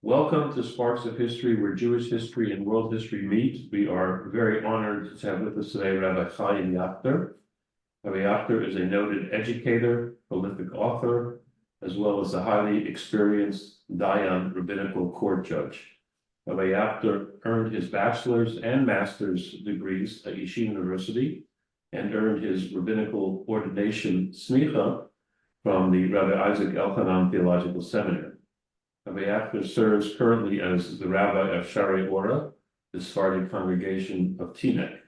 Welcome to Sparks of History, where Jewish history and world history meet. We are very honored to have with us today Rabbi Chaim Jachter. Rabbi Jachter is a noted educator, prolific author, as well as a highly experienced Dayan Rabbinical Court Judge. Rabbi Jachter earned his bachelor's and master's degrees at Yeshiva University and earned his rabbinical ordination smicha from the Rabbi Elchanan Theological Seminary. Rabbi Jachter serves currently as the rabbi of Sha'arei Orah, the Sephardic congregation of Teaneck.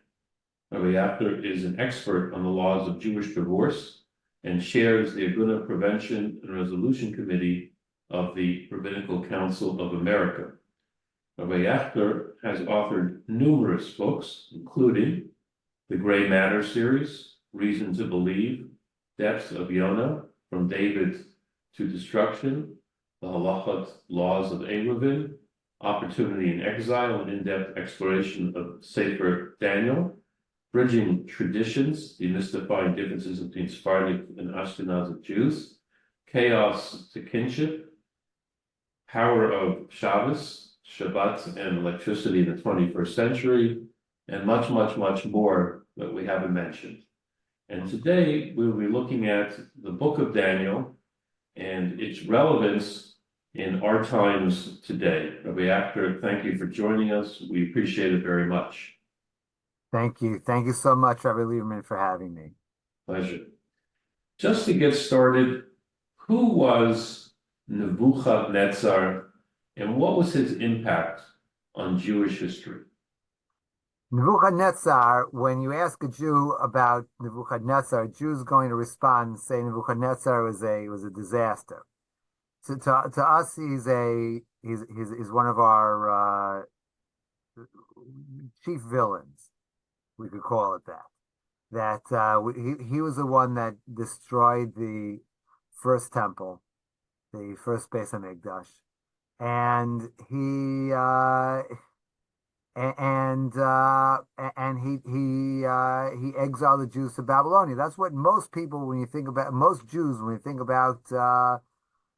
Rabbi Jachter is an expert on the laws of Jewish divorce and chairs the Agunah Prevention and Resolution Committee of the Rabbinical Council of America. Rabbi Jachter has authored numerous books, including the Gray Matter series, Reason to Believe, Depths of Yonah, From David to Destruction, the Halakhot of Eruvin, Opportunity in Exile, an in-depth exploration of Sefer Daniel, Bridging Traditions, Demystifying Differences between Sephardic and Ashkenazic Jews, Chaos to Kinship, Power of Shabbos, Shabbat and Electricity in the 21st Century, and much, much, much more that we haven't mentioned. And today we will be looking at the book of Daniel and its relevance in our times today. Rabbi Jachter, thank you for joining us. We appreciate it very much. Thank you. Thank you so much, Rabbi Lieberman, for having me. Pleasure. Just to get started, who was Nebuchadnezzar and what was his impact on Jewish history? Nebuchadnezzar, when you ask a Jew about Nebuchadnezzar, a Jew is going to respond and say Nebuchadnezzar was a disaster. So to us, he's one of our chief villains, we could call it that. He was the one that destroyed the first temple, the first Beis Hamikdash, and he exiled the Jews to Babylonia. That's what most people, when you think about most Jews, when you think about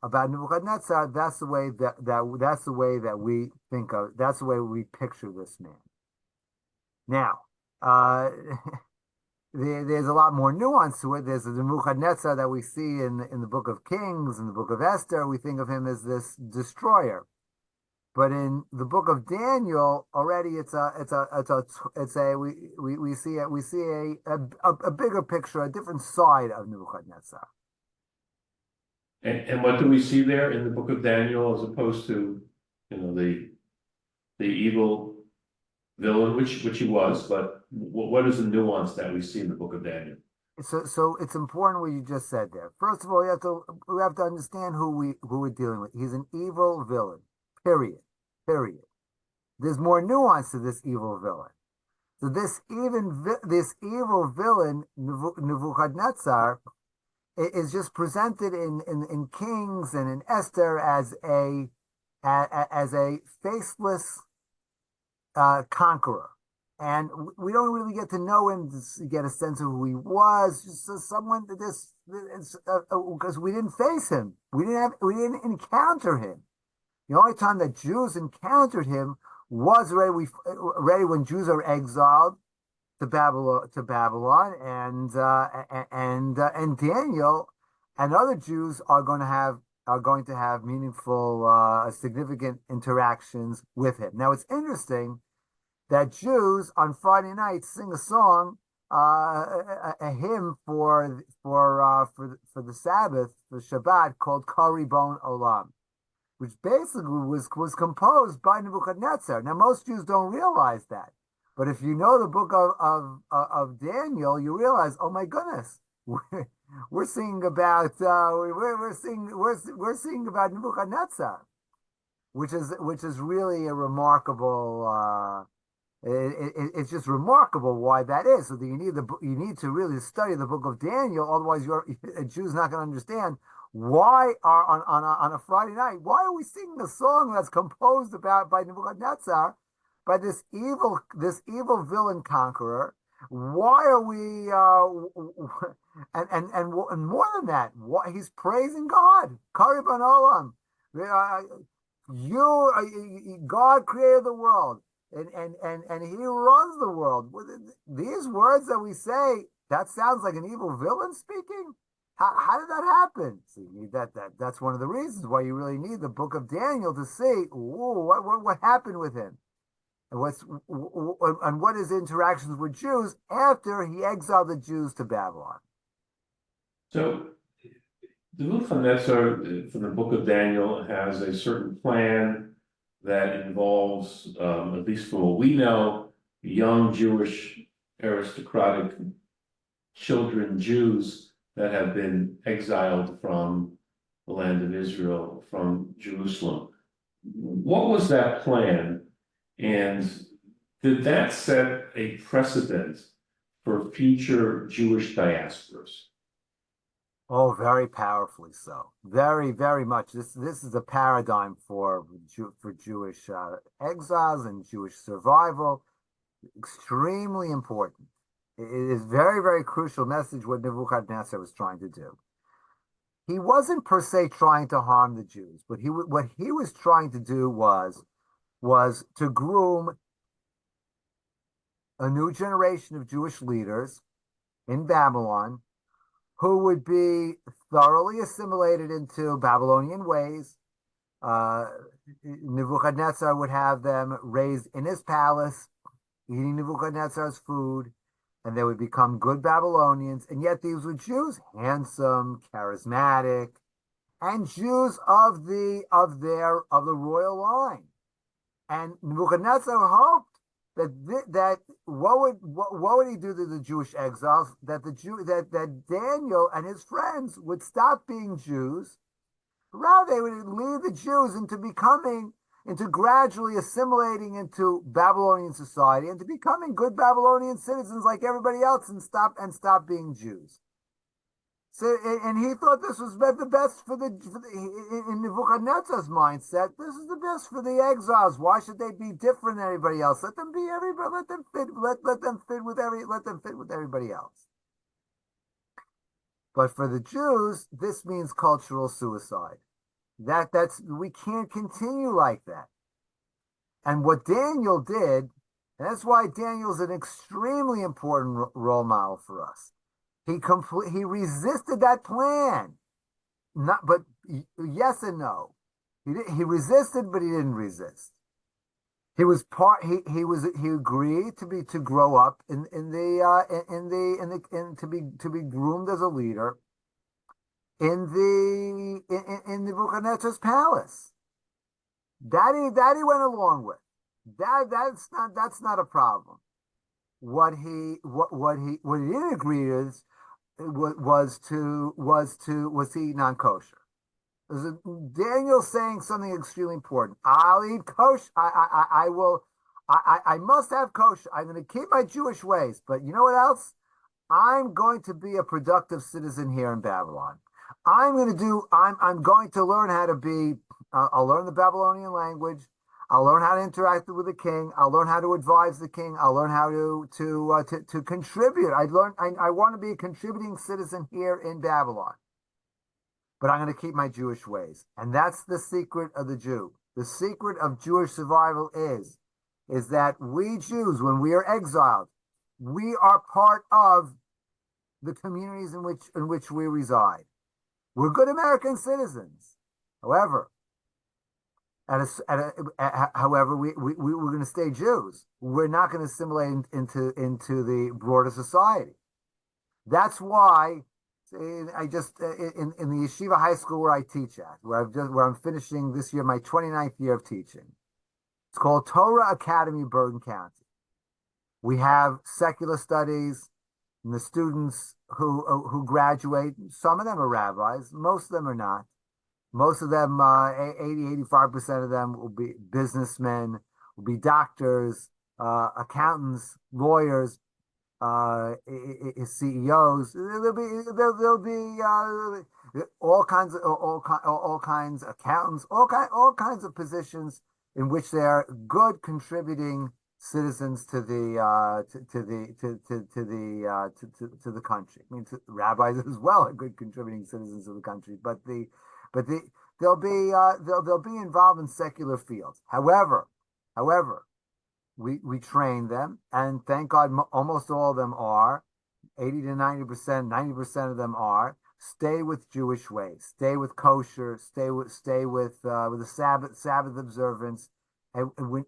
Nebuchadnezzar, that's the way that we think of. That's the way we picture this man. Now, there's a lot more nuance to it. There's the Nebuchadnezzar that we see in the Book of Kings, in the Book of Esther. We think of him as this destroyer, but in the Book of Daniel, already we see a bigger picture, a different side of Nebuchadnezzar. And what do we see there in the book of Daniel as opposed to, the evil villain, which he was, but what is the nuance that we see in the book of Daniel? So it's important what you just said there. First of all, we have to understand who we're dealing with. He's an evil villain. Period. There's more nuance to this evil villain. So this evil villain, Nebuchadnezzar, is just presented in Kings and in Esther as a faceless conqueror, and we don't really get to know him to get a sense of who he was. Just someone that because we didn't face him, we didn't encounter him. The only time that Jews encountered him was already when Jews are exiled to Babylon, and Daniel and other Jews are going to have meaningful, significant interactions with him. Now, it's interesting that Jews on Friday nights sing a song, a hymn for the Sabbath, for Shabbat, called Karibon Olam, which basically was composed by Nebuchadnezzar. Now, most Jews don't realize that. But if you know the book of Daniel, you realize, oh my goodness, we're singing about Nebuchadnezzar, which is really a remarkable. It's just remarkable why that is. So that you need to really study the book of Daniel, otherwise a Jew's not going to understand why on a Friday night, why are we singing a song that's composed by Nebuchadnezzar, by this evil villain conqueror. Why are we and more than that, he's praising God. Karibon Olam. God created the world, and He runs the world. These words that we say, that sounds like an evil villain speaking. How did that happen? So you need that's one of the reasons why you really need the book of Daniel to see, ooh, what happened with him, and what his interactions with Jews after he exiled the Jews to Babylon. So the Nebuchadnezzar from the book of Daniel has a certain plan that involves, at least from what we know, young Jewish aristocratic children, Jews that have been exiled from the land of Israel, from Jerusalem. What was that plan? And did that set a precedent for future Jewish diasporas? Oh, very powerfully so. Very, very much. This is a paradigm for Jewish exiles and Jewish survival. Extremely important. It is very, very crucial message what Nebuchadnezzar was trying to do. He wasn't per se trying to harm the Jews, but what he was trying to do was to groom a new generation of Jewish leaders in Babylon who would be thoroughly assimilated into Babylonian ways. Nebuchadnezzar would have them raised in his palace, eating Nebuchadnezzar's food, and they would become good Babylonians. And yet these were Jews, handsome, charismatic, and Jews of the royal line. And Nebuchadnezzar hoped that what would he do to the Jewish exiles? That Daniel and his friends would stop being Jews. Rather, they would lead the Jews into gradually assimilating into Babylonian society and to becoming good Babylonian citizens like everybody else, and stop being Jews. So, and he thought this was the best in Nebuchadnezzar's mindset. This is the best for the exiles. Why should they be different than everybody else? Let them be everybody. Let them fit with everybody else. But for the Jews, this means cultural suicide. We can't continue like that. And what Daniel did, and that's why Daniel's an extremely important role model for us. He resisted that plan. But yes and no. He resisted, but he didn't resist. He agreed to grow up to be groomed as a leader in Nebuchadnezzar's palace. That he went along with. That's not a problem. What he didn't agree with was to eat non-kosher. Daniel saying something extremely important. I'll eat kosher. I must have kosher. I'm going to keep my Jewish ways. But you know what else? I'm going to be a productive citizen here in Babylon. I'm going to learn how to be. I'll learn the Babylonian language. I'll learn how to interact with the king. I'll learn how to advise the king. I'll learn how to contribute. I want to be a contributing citizen here in Babylon. But I'm going to keep my Jewish ways. And that's the secret of the Jew. The secret of Jewish survival is that we Jews, when we are exiled, we are part of the communities in which we reside. We're good American citizens. However, we're going to stay Jews. We're not going to assimilate into the broader society. That's why I just in the Yeshiva high school where I teach at, where I'm finishing this year my 29th year of teaching. It's called Torah Academy, Bergen County. We have secular studies, and the students who graduate, some of them are rabbis, most of them are not. Most of them, 85% of them will be businessmen, will be doctors, accountants, lawyers, CEOs. There'll be all kinds of accountants, all kinds of positions in which they are good contributing citizens to the country. I mean, rabbis as well are good contributing citizens of the country, but they'll be involved in secular fields. However, we train them, and thank God, almost all of them are, 80 to 90% of them are. Stay with Jewish ways. Stay with kosher. Stay with the Sabbath observance, and we're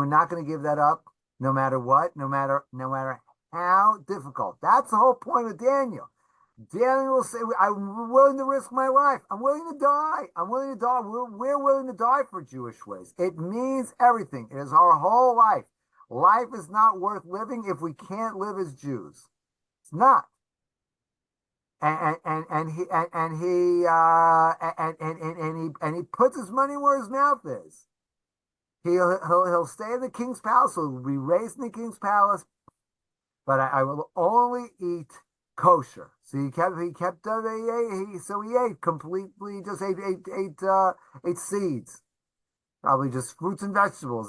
not going to give that up, no matter what, no matter how difficult. That's the whole point of Daniel. Daniel will say, "I'm willing to risk my life. I'm willing to die. I'm willing to die. We're willing to die for Jewish ways." It means everything. It is our whole life. Life is not worth living if we can't live as Jews. It's not. And he puts his money where his mouth is. He'll stay in the king's palace. He'll be raised in the king's palace, but I will only eat kosher. So he ate completely, just ate seeds, probably just fruits and vegetables.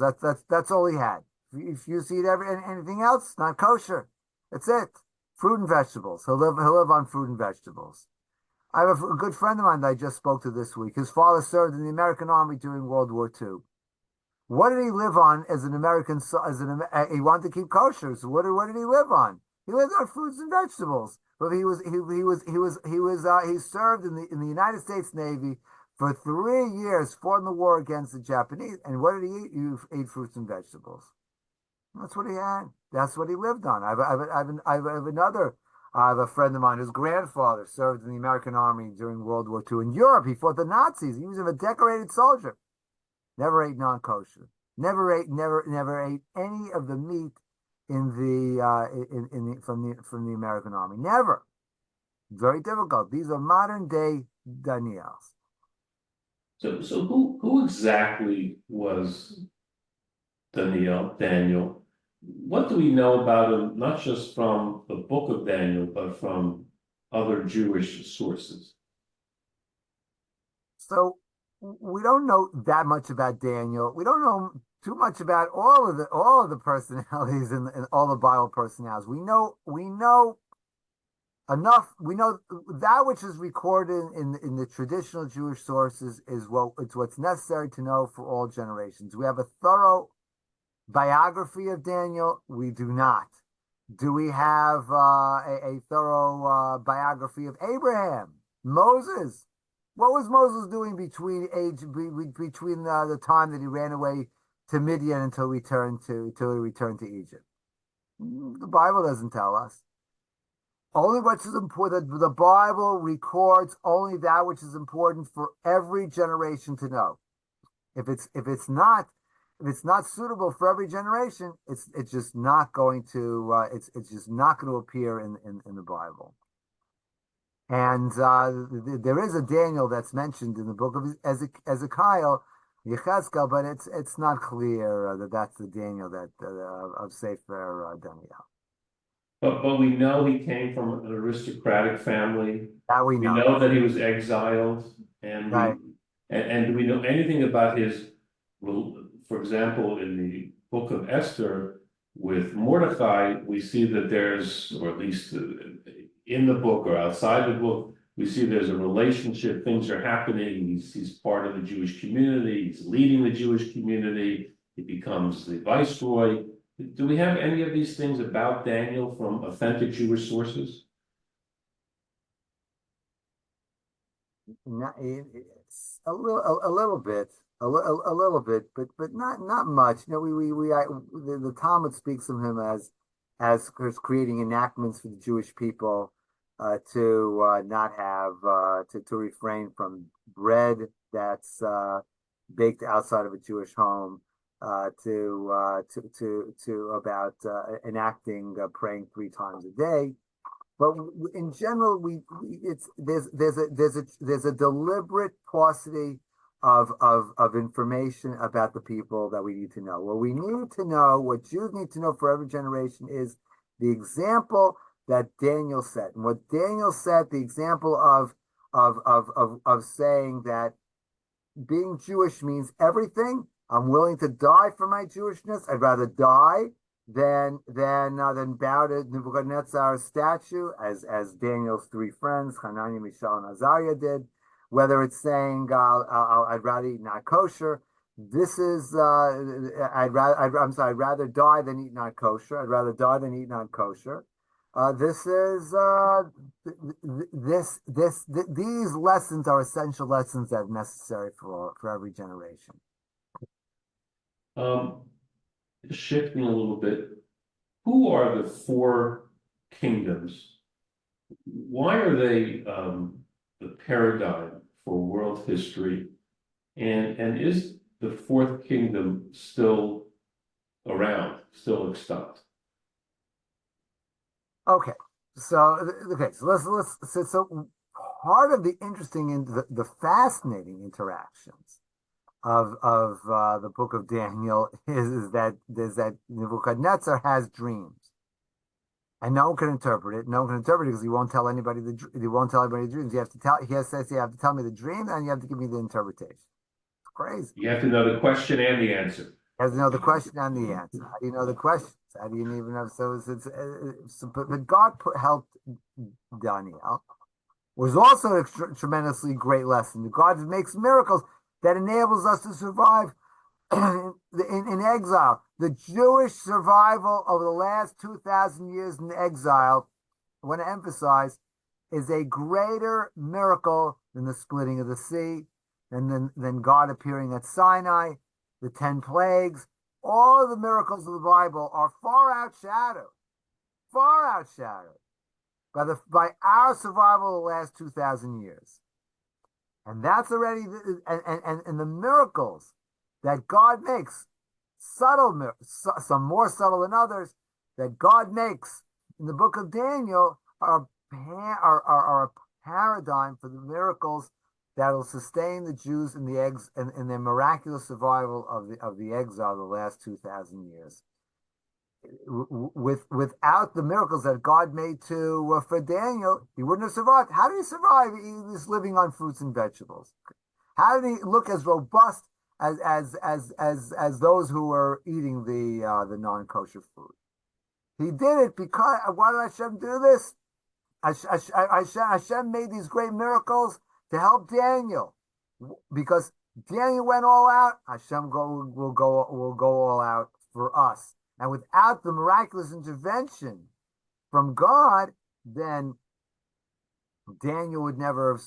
That's all he had. If you see anything else, not kosher. That's it. Fruit and vegetables. He'll live on fruit and vegetables. I have a good friend of mine that I just spoke to this week. His father served in the American Army during World War II. What did he live on as an American? He wanted to keep kosher. So what did he live on? He lived on fruits and vegetables. But he served in the United States Navy for 3 years, fought in the war against the Japanese. And what did he eat? He ate fruits and vegetables. That's what he had. That's what he lived on. I have a friend of mine. His grandfather served in the American Army during World War II. In Europe, he fought the Nazis. He was a decorated soldier. Never ate non-kosher. Never ate any of the meat from the American Army. Never. Very difficult. These are modern day Daniels. So who exactly was Daniel? What do we know about him, not just from the book of Daniel, but from other Jewish sources? So we don't know that much about Daniel. We don't know too much about all of the personalities and all the Bible personalities. We know enough. We know that which is recorded in the traditional Jewish sources is what's necessary to know for all generations. We have a thorough biography of Daniel. We do not. Do we have a thorough biography of Abraham, Moses? What was Moses doing between the time that he ran away to Midian until he returned to Egypt? The Bible doesn't tell us. Only what is important. The Bible records only that which is important for every generation to know. If it's not suitable for every generation, it's just not going to it's just not going to appear in the Bible. And there is a Daniel that's mentioned in the book of Ezekiel, Yechezkel, but it's not clear that that's the Daniel of Sefer Daniel. But we know he came from an aristocratic family. That we know. We know that he was exiled, and right. And do we know anything about his? For example, in the book of Esther with Mordecai, we see that there's, or at least in the book or outside the book, we see there's a relationship, things are happening, he's part of the Jewish community, he's leading the Jewish community, he becomes the viceroy. Do we have any of these things about Daniel from authentic Jewish sources? It's a little bit, but not much. You know, the Talmud speaks of him as creating enactments for the Jewish people to not have to refrain from bread that's baked outside of a Jewish home, to about enacting praying 3 times a day. But in general, there's a deliberate paucity of information about the people that we need to know. What we need to know, what Jews need to know for every generation, is the example that Daniel set. And what Daniel set, the example of saying that being Jewish means everything. I'm willing to die for my Jewishness. I'd rather die than bow to Nebuchadnezzar's statue, as Daniel's 3 friends, Hananiah, Mishael, and Azariah, did. whether it's saying I'd rather eat not kosher. This is I'd rather die than eat not kosher. I'd rather die than eat not kosher. This is these lessons are essential lessons that are necessary for every generation. Shifting a little bit, who are the four kingdoms? Why are they the paradigm for world history? And is the fourth kingdom still around, still extant? Okay, so so part of the interesting and the fascinating interactions of the book of Daniel is that Nebuchadnezzar has dreams, and no one can interpret it. No one can interpret it because he won't tell anybody the dreams. You have to tell. You have to tell me the dream, and you have to give me the interpretation. It's crazy. You have to know the question and the answer. You have to know the question and the answer. How do you know the questions? How do you even know? But God helped Daniel. Was also a tremendously great lesson. God makes miracles that enables us to survive in exile. The Jewish survival over the last 2,000 years in exile, I want to emphasize, is a greater miracle than the splitting of the sea, and then God appearing at Sinai, the 10 plagues. All of the miracles of the Bible are far outshadowed by our survival of the last 2,000 years. And that's already, and the miracles that God makes, subtle, some more subtle than others, that God makes in the book of Daniel are a paradigm for the miracles that will sustain the Jews in their miraculous survival of the exile the last 2,000 years. Without the miracles that God made for Daniel, he wouldn't have survived. How did he survive? He was living on fruits and vegetables. How did he look as robust as those who were eating the non-kosher food? He did it because why did Hashem do this? Hashem made these great miracles to help Daniel, because Daniel went all out. Hashem will go all out for us. And without the miraculous intervention from God, then Daniel would never have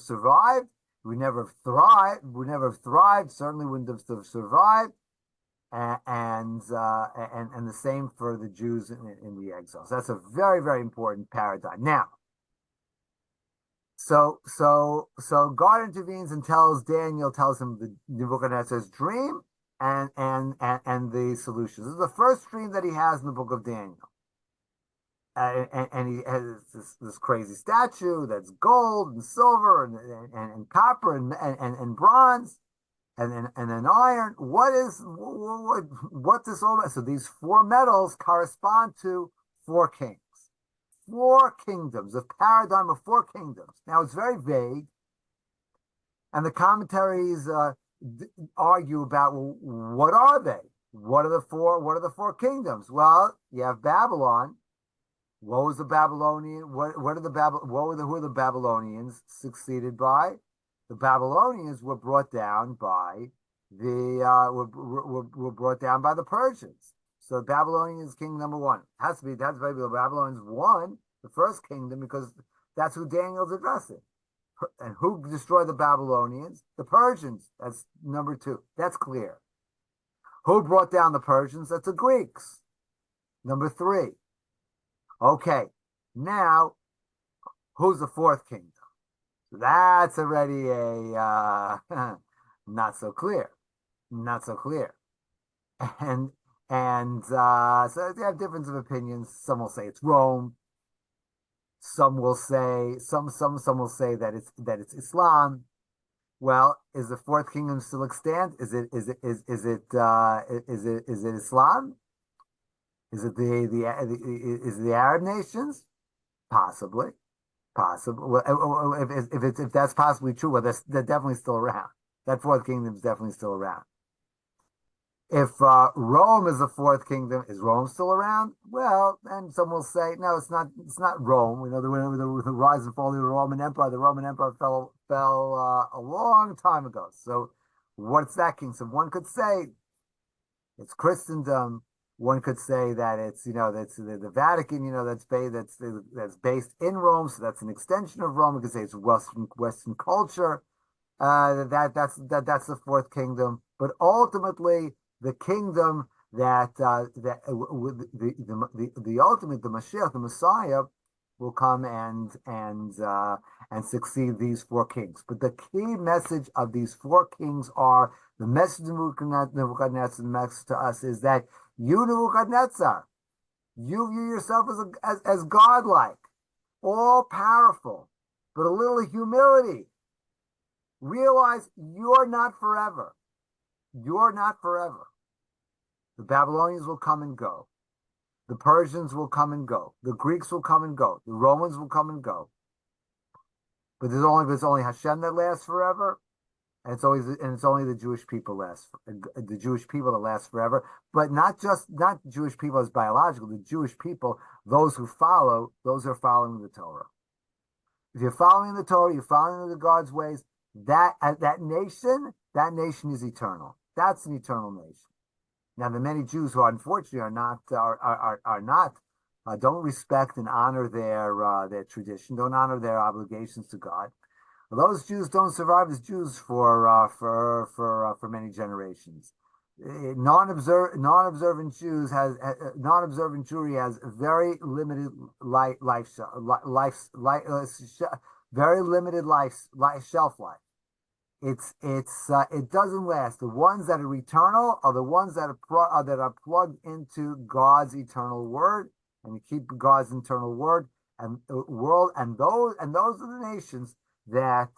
survived, would never have thrived, certainly wouldn't have survived. And the same for the Jews in the exile. So that's a very, very important paradigm. Now, so God intervenes and tells him the Nebuchadnezzar's dream and the solutions. This is the first dream that he has in the book of Daniel. And he has this crazy statue that's gold and silver and copper and bronze and then iron. What this all about? So these four metals correspond to four kings, four kingdoms, a paradigm of four kingdoms. Now it's very vague, and the commentaries argue about, well, what are they? What are the four kingdoms? Well, you have Babylon. What was the Babylonian? Who are the Babylonians succeeded by? The Babylonians were brought down by the Persians. So Babylonians king number one has to be the Babylonians won the first kingdom, because that's who Daniel's addressing. And who destroyed the Babylonians? The Persians. That's number two. That's clear. Who brought down the Persians? That's the Greeks. Number three. Okay, now who's the fourth kingdom? That's already a not so clear. And so they have difference of opinions. Some will say it's Rome. Some will say will say that it's Islam. Well, is the fourth kingdom still extant? Is it Islam? Is it the Arab nations? Possibly. Well, if that's possibly true, well, they're definitely still around. That fourth kingdom is definitely still around. If Rome is the fourth kingdom, is Rome still around? Well, then some will say, no, it's not. It's not Rome. We know the rise and fall of the Roman Empire. The Roman Empire fell fell a long time ago. So what's that kingdom? One could say it's Christendom. One could say that it's, that's the Vatican, that's based in Rome, so that's an extension of Rome. We could say it's Western culture. That's the fourth kingdom. But ultimately, the kingdom that the ultimate, the Mashiach, the Messiah, will come and succeed these four kings. But the key message of these four kings are the message of Nebuchadnezzar, the message to us is that you, Nebuchadnezzar, you view yourself as godlike, all powerful, but a little humility. Realize you're not forever. You're not forever. The Babylonians will come and go. The Persians will come and go. The Greeks will come and go. The Romans will come and go. But there's only Hashem that lasts forever, and it's only the Jewish people that last forever. But not Jewish people as biological. The Jewish people, those who are following the Torah. If you're following the Torah, you're following the God's ways. That nation is eternal. That's an eternal nation. Now, the many Jews who unfortunately don't respect and honor their tradition, don't honor their obligations to God. Those Jews don't survive as Jews for many generations. Non-observant Jewry has very limited very limited shelf life. It doesn't last. The ones that are eternal are the ones that are plugged into God's eternal word, and you keep God's eternal word and world, and those are the nations that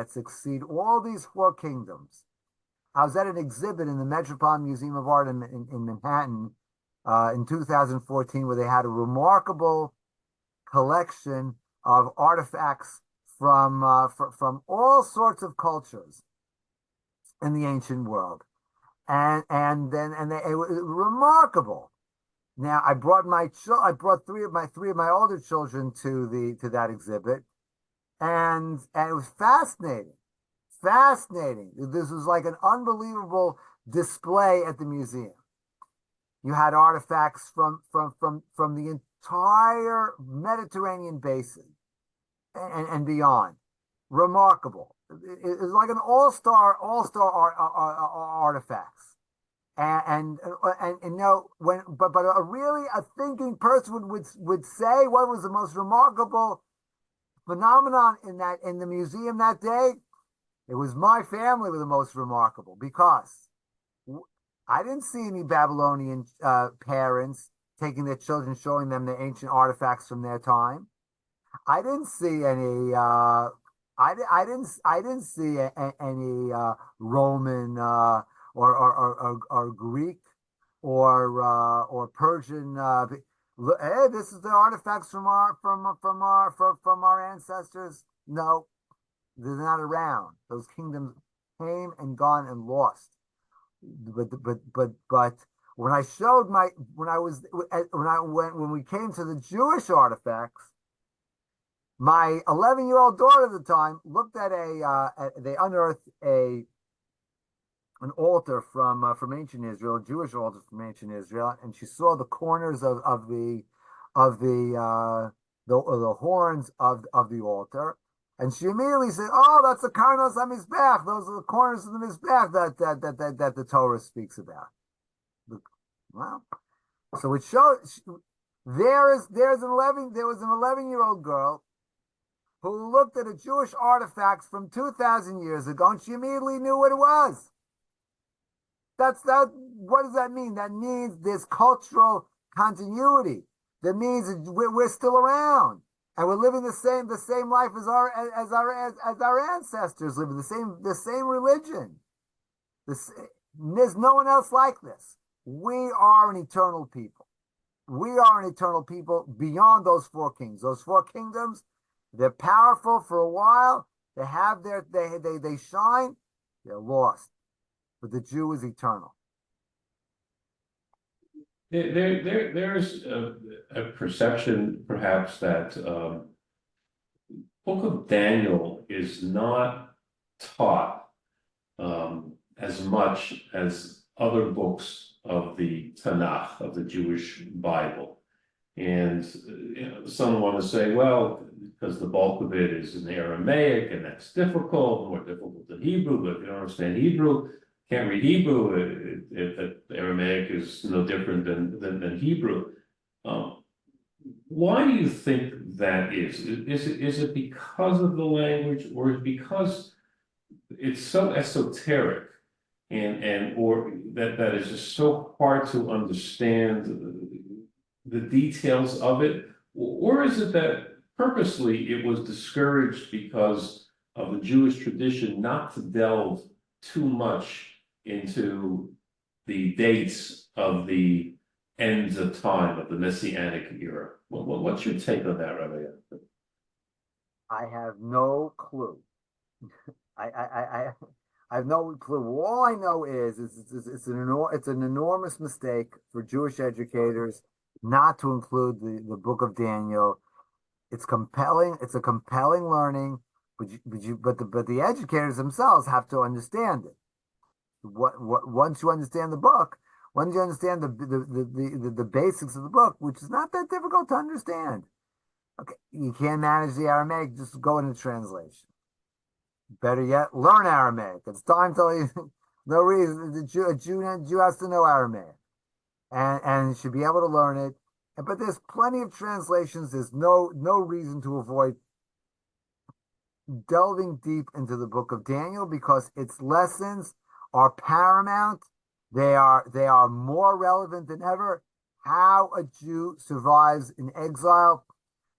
succeed all these four kingdoms. I was at an exhibit in the Metropolitan Museum of Art in Manhattan in 2014, where they had a remarkable collection of artifacts from all sorts of cultures in the ancient world, and it was remarkable. Now I brought three of my older children to that exhibit, and it was fascinating. This was like an unbelievable display at the museum. You had artifacts from the entire Mediterranean basin and beyond. Remarkable. It's like an all-star artifacts. And a thinking person would say what was the most remarkable phenomenon in the museum that day. It was my family were the most remarkable, because I didn't see any Babylonian parents taking their children, showing them the ancient artifacts from their time. I didn't see any. I didn't see any Roman or Greek or Persian. Hey, this is the artifacts from our ancestors. No, they're not around. Those kingdoms came and gone and lost. But when we came to the Jewish artifacts, my 11-year-old daughter at the time looked at they unearthed an altar from ancient Israel, a Jewish altar from ancient Israel, and she saw the corners of the horns of the altar, and she immediately said, "Oh, that's the karnos hamizbech. Those are the corners of the mizbech that the Torah speaks about." Well, so it shows there was an 11-year-old girl who looked at a Jewish artifacts from 2,000 years ago, and she immediately knew what it was. What does that mean? That means there's cultural continuity. That means we're still around, and we're living the same life as our ancestors lived, the same religion. There's no one else like this. We are an eternal people. We are an eternal people beyond those four kings. Those four kingdoms, they're powerful for a while. They shine. They're lost. But the Jew is eternal. There's a perception, perhaps, that Book of Daniel is not taught as much as other books of the Tanakh, of the Jewish Bible. And some want to say, well, because the bulk of it is in Aramaic, and that's difficult, more difficult than Hebrew, but if you don't understand Hebrew, can't read Hebrew, Aramaic is no different than Hebrew. Why do you think that is? Is it because of the language, or is it because it's so esoteric or that is just so hard to understand the details of it? Or is it that purposely it was discouraged because of the Jewish tradition not to delve too much into the dates of the ends of time of the Messianic era? What's your take on that, Rabbi? I have no clue. I have no clue. All I know is it's an enormous mistake for Jewish educators not to include the book of Daniel. It's compelling. It's a compelling learning, but the educators themselves have to understand it. Once you understand the book, once you understand the basics of the book, which is not that difficult to understand. Okay, you can't manage the Aramaic, just go into translation. Better yet, learn Aramaic. It's time to leave. No reason. A Jew has to know Aramaic, and should be able to learn it. But there's plenty of translations. There's no reason to avoid delving deep into the book of Daniel, because its lessons are paramount. They are more relevant than ever. How a Jew survives in exile,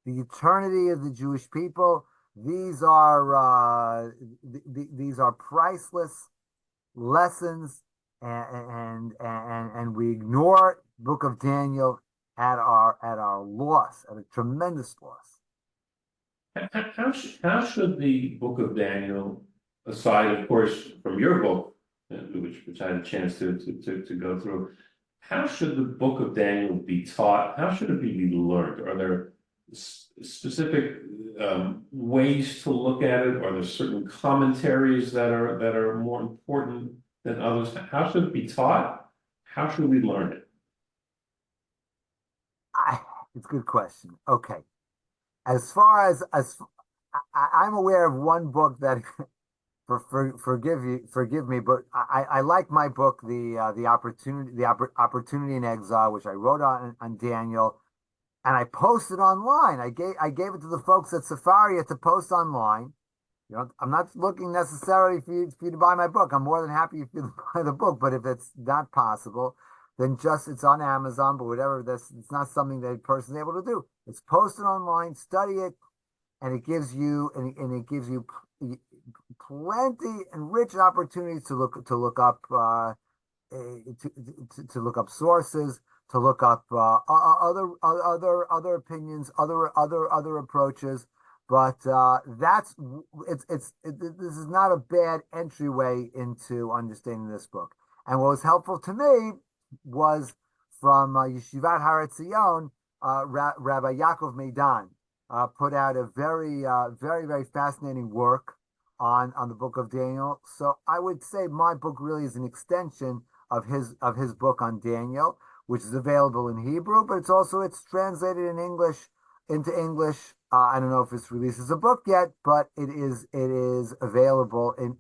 the eternity of the Jewish people. These are priceless lessons, and we ignore Book of Daniel at our loss, at a tremendous loss. How should the Book of Daniel, aside, of course, from your book, which I had a chance to go through, how should the Book of Daniel be taught? How should it be learned? Are there specific ways to look at it? Are there certain commentaries that are more important than others? How should it be taught? How should we learn it? It's a good question. Okay, as far as I'm aware of one book that forgive me, but I like my book, the opportunity in exile, which I wrote on Daniel. And I posted online. I gave it to the folks at Seminary to post online. I'm not looking necessarily for you to buy my book. I'm more than happy if you buy the book. But if it's not possible, then it's on Amazon. But whatever, it's not something that a person is able to do. It's posted online. Study it, and it gives you plenty and rich opportunities to look up to look up sources, to look up other opinions, other approaches. But this is not a bad entryway into understanding this book. And what was helpful to me was from Yeshiva University, Rabbi Yaakov Meidan put out a very very fascinating work on the book of Daniel. So I would say my book really is an extension of his book on Daniel, which is available in Hebrew, but it's translated into English. I don't know if it's released as a book yet, but it is available in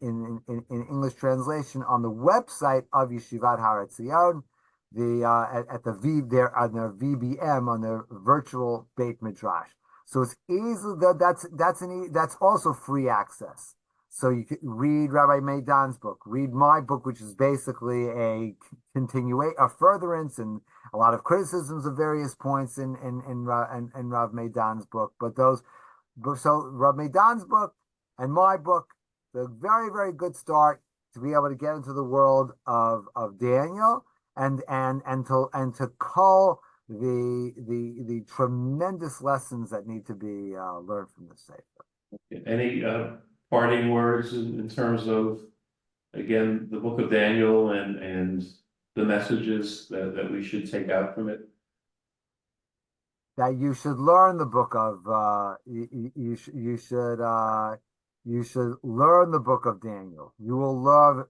English translation on the website of Yeshivat Har Etzion, at the on their VBM, on their virtual Beit Midrash. So it's easily that's also free access. So you can read Rabbi Meidan's book, read my book, which is basically a furtherance and a lot of criticisms of various points in Rav Meidan's book. So Rav Meidan's book and my book, the very, very good start to be able to get into the world of Daniel and to cull the tremendous lessons that need to be learned from this sefer. Any parting words in terms of, again, the book of Daniel and the messages that we should take out from it? That you should learn the book of you should You should learn the book of Daniel. You will love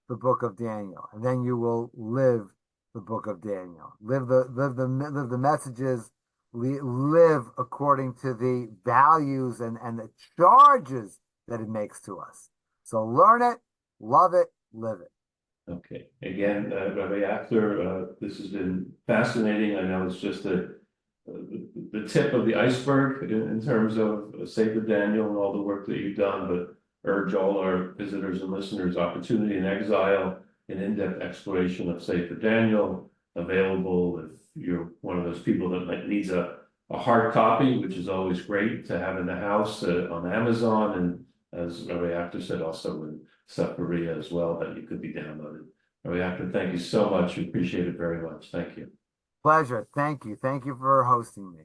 the book of Daniel, and then you will live the book of Daniel. Live the messages. Live according to the values and the charges that it makes to us. So learn it, love it, live it. Okay. Again, Rabbi Jachter, this has been fascinating. I know it's just the tip of the iceberg in terms of Sefer Daniel and all the work that you've done, but urge all our visitors and listeners, Opportunity in Exile, an in-depth exploration of Sefer Daniel, available if you're one of those people that needs a hard copy, which is always great to have in the house on Amazon, and as Rabbi Jachter said, also in Sephardic as well, that you could be downloaded. Rabbi Jachter, thank you so much. We appreciate it very much. Thank you. Pleasure. Thank you. Thank you for hosting me.